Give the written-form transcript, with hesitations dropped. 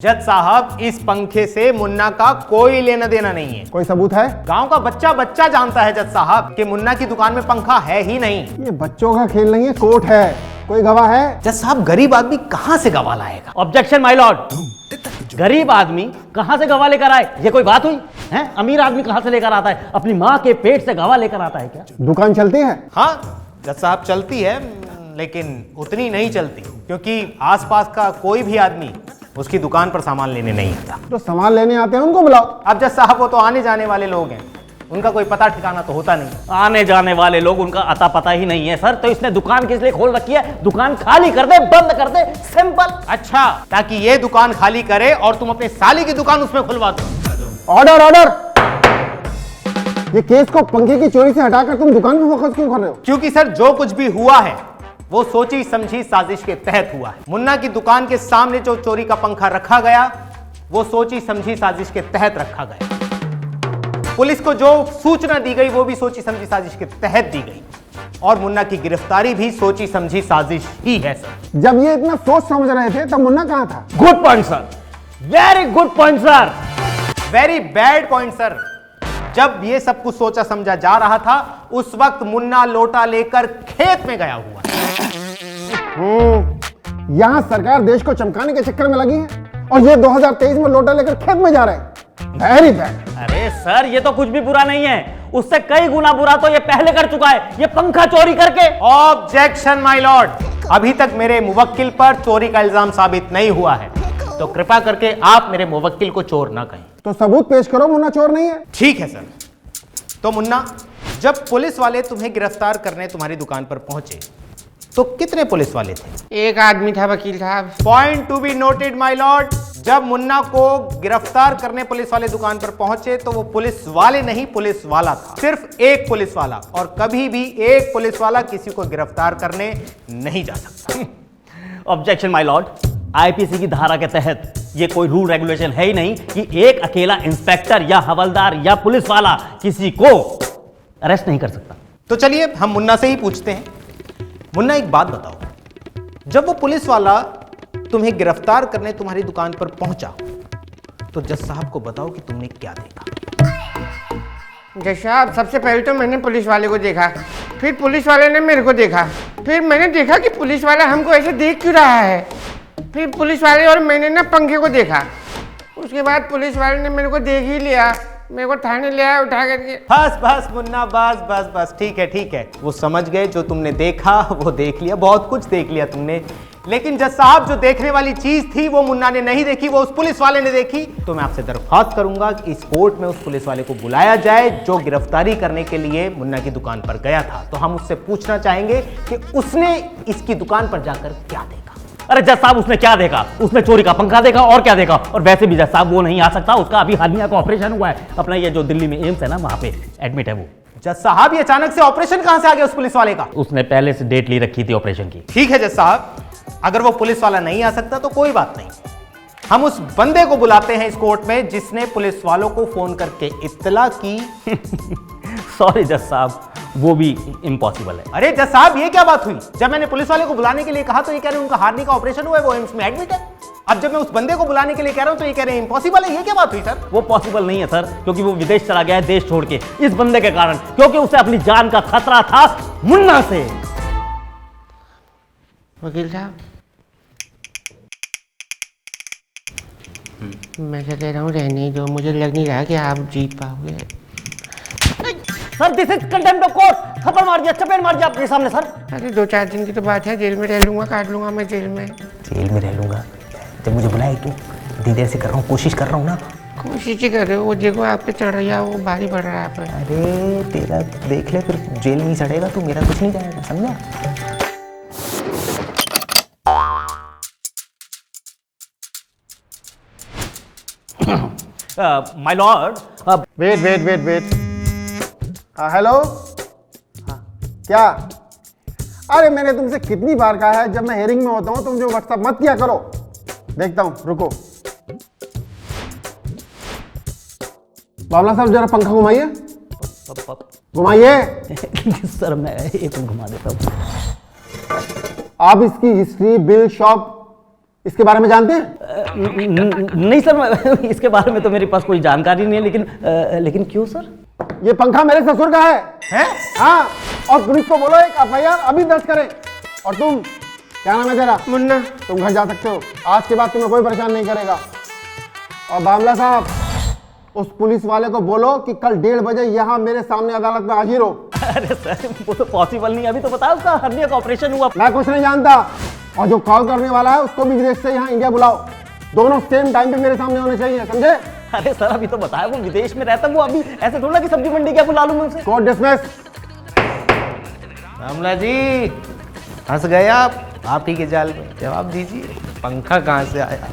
जज साहब, इस पंखे से मुन्ना का कोई लेना देना नहीं है। कोई सबूत है? गांव का बच्चा बच्चा जानता है जज साहब कि मुन्ना की दुकान में पंखा है ही नहीं। ये बच्चों का खेल नहीं है, कोर्ट है। कोई गवाह है? जज साहब, गरीब आदमी कहां से गवाह लाएगा? Objection my Lord. गरीब आदमी कहां से गवाह लेकर आए? ये कोई बात हुई है? अमीर आदमी कहां से लेकर आता है? अपनी माँ के पेट से गवाह लेकर आता है क्या? दुकान चलती है? हाँ जज साहब, चलती है, लेकिन उतनी नहीं चलती, क्योंकि आसपास का कोई भी आदमी उसकी दुकान पर सामान लेने नहीं आता। जो सामान लेने आते हैं उनको बुलाओ। अब जज साहब, वो तो आने जाने वाले लोग हैं, उनका कोई पता ठिकाना तो होता नहीं। आने जाने वाले लोग, उनका अता पता ही नहीं है सर। तो इसने दुकान किस लिए खोल रखी है? दुकान खाली कर दे, बंद कर दे, सिंपल। अच्छा, ताकि ये दुकान खाली करे और तुम अपने साली की दुकान उसमें खुलवा दो। Order order. ये केस को पंखे की चोरी से हटाकर तुम दुकान पे फोकस क्यों कर रहे हो? क्योंकि सर, जो कुछ भी हुआ है वो सोची समझी साजिश के तहत हुआ है। मुन्ना की दुकान के सामने जो चोरी का पंखा रखा गया, वो सोची समझी साजिश के तहत रखा गया। पुलिस को जो सूचना दी गई, वो भी सोची समझी साजिश के तहत दी गई, और मुन्ना की गिरफ्तारी भी सोची समझी साजिश ही है सर। जब ये इतना सोच समझ रहे थे तब मुन्ना कहां था? Good point sir, very good point sir. Very bad point sir. जब ये सब कुछ सोचा समझा जा रहा था, उस वक्त मुन्ना लोटा लेकर खेत में गया हुआ। यहाँ सरकार देश को चमकाने के चक्कर में लगी है और ये 2023 में लोटा लेकर खेत में जा रहे हैं। Very bad. अरे सर, ये तो कुछ भी बुरा नहीं है, उससे कई गुना बुरा तो ये पहले कर चुका है, ये पंखा चोरी करके। Objection my Lord. अभी तक मेरे मुवक्किल पर चोरी का इल्जाम साबित नहीं हुआ है, तो कृपा करके आप मेरे मुवक्किल को चोर ना कहें। तो सबूत पेश करो, मुन्ना चोर नहीं है। ठीक है सर। तो मुन्ना, जब पुलिस वाले तुम्हें गिरफ्तार करने तुम्हारी दुकान पर पहुंचे, तो कितने पुलिस वाले थे? एक आदमी था वकील साहब। Point to be noted my Lord. जब मुन्ना को गिरफ्तार करने पुलिस वाले दुकान पर पहुंचे, तो वो पुलिस वाले नहीं, पुलिस वाला था। सिर्फ एक पुलिस वाला, और कभी भी एक पुलिस वाला किसी को गिरफ्तार करने नहीं जा सकता। Objection my Lord. आईपीसी की धारा के तहत ये कोई रूल रेगुलेशन है ही नहीं कि एक अकेला इंस्पेक्टर या हवलदार या पुलिस वाला किसी को अरेस्ट नहीं कर सकता। तो चलिए हम मुन्ना से ही पूछते हैं। मुन्ना, एक बात बताओ, जब वो पुलिस वाला तुम्हें गिरफ्तार करने तुम्हारी दुकान पर पहुंचा, तो जज साहब को बताओ कि तुमने क्या देखा? जज साहब, सबसे पहले तो मैंने पुलिस वाले को देखा, फिर पुलिस वाले ने मेरे को देखा, फिर मैंने देखा कि पुलिस वाला हमको ऐसे देख क्यों रहा है, फिर पुलिस वाले और मैंने ना पंखे को देखा। उसके बाद पुलिस वाले ने मेरे को देख ही लिया, मेरे को थाने ले आया उठा करके। बस बस मुन्ना, बस बस बस, ठीक है ठीक है। वो समझ गए, जो तुमने देखा वो देख लिया, बहुत कुछ देख लिया तुमने। लेकिन जज साहब, जो देखने वाली चीज थी वो मुन्ना ने नहीं देखी, वो उस पुलिस वाले ने देखी। तो मैं आपसे दरख्वास्त करूंगा कि इस कोर्ट में उस पुलिस वाले को बुलाया जाए जो गिरफ्तारी करने के लिए मुन्ना की दुकान पर गया था। तो हम उससे पूछना चाहेंगे कि उसने इसकी दुकान पर जाकर क्या देखा। अरे जज साहब, उसने क्या देखा? उसने चोरी का पंखा देखा, और क्या देखा? और वैसे भी जज साहब वो नहीं आ सकता, उसका अभी हार्निया का ऑपरेशन हुआ है। अपना ये जो दिल्ली में एम्स है ना, वहां पे एडमिट है वो। जज साहब, ये अचानक से ऑपरेशन कहां से आ गया उस पुलिस वाले का? उसने पहले से डेट ली रखी थी ऑपरेशन की। ठीक है जज साहब, अगर वो पुलिस वाला नहीं आ सकता तो कोई बात नहीं, हम उस बंदे को बुलाते हैं इस कोर्ट में जिसने पुलिस वालों को फोन करके इत्तला की। सॉरी जज साहब, वो भी इम्पॉसिबल है। अरे जज साहब, ये क्या बात हुई? जब मैंने पुलिस वाले को बुलाने के लिए कहा तो ये कह रहे हैं उनका हार्नी का ऑपरेशन हुआ है, वो एम्स में एडमिट है। अब जब मैं उस बंदे को बुलाने के लिए कह रहा हूं तो ये कह रहे हैं इम्पॉसिबल है। ये क्या बात हुई सर? वो पॉसिबल नहीं है सर, क्योंकि वो विदेश चला गया है देश छोड़ के, इस बंदे के कारण, क्योंकि उसे अपनी जान का खतरा था मुन्ना से। वकील साहब, मैं क्या कह रहा हूँ, रहने दो, मुझे लग नहीं रहा कि आप जीत पाओगे। Sir this is contempt of court. थप्पड़ मार दिया, चपेट मार दिया आपके सामने सर। अरे 2-4 दिन की तो बात है, जेल में रह लूंगा, काट लूंगा मैं जेल में। जेल में रह लूंगा? जब मुझे बुलाए क्यों? इतनी देर से कर रहा हूँ, कोशिश कर रहा हूँ ना। कोशिश ही कर रहे हो, वो देखो आप पे चढ़ रही है, वो भारी पड़ रहा है आप पे। अरे तेरा देख ले, फिर जेल में ही सड़ेगा तू, मेरा कुछ नहीं जाएगा, समझा? My lord, wait wait wait wait. हाँ हेलो। हाँ क्या? अरे मैंने तुमसे कितनी बार कहा है, जब मैं हेयरिंग में होता हूँ तुम जो व्हाट्सएप मत किया करो। देखता हूँ, रुको। बाबला साहब, जरा पंखा घुमाइए, घुमाइए। सर मैं एक घुमा देता हूँ। आप इसकी हिस्ट्री, बिल, शॉप इसके बारे में जानते हैं? नहीं सर, इसके बारे में तो मेरे पास कोई जानकारी नहीं है, लेकिन क्यों सर? ये पंखा मेरे ससुर का है? हैं? हाँ, और पुलिस को बोलो एक एफआईआर अभी दर्ज करें। और तुम, क्या नाम है तेरा? मुन्ना। तुम घर जा सकते हो, आज के बाद तुम्हें कोई परेशान नहीं करेगा। और बामला साहब, उस पुलिस वाले को बोलो कि कल 1:30 बजे यहाँ मेरे सामने अदालत में हाजिर हो। अरे सर, वो तो पॉसिबल नहीं, अभी तो बताओ, उसका हर्निया का ऑपरेशन हुआ। मैं कुछ नहीं जानता, और जो कॉल करने वाला है उसको भी विदेश से यहाँ इंडिया बुलाओ। दोनों सेम टाइम पे मेरे सामने होने चाहिए, समझे? अरे सर, अभी तो बताया वो विदेश में रहता है, वो अभी ऐसे थोड़ा कि सब्जी मंडी क्या बुला लूं मैं उसे। Court dismiss. रामला जी फंस गए आप ही के जाल में। जवाब दीजिए, पंखा कहाँ से आया?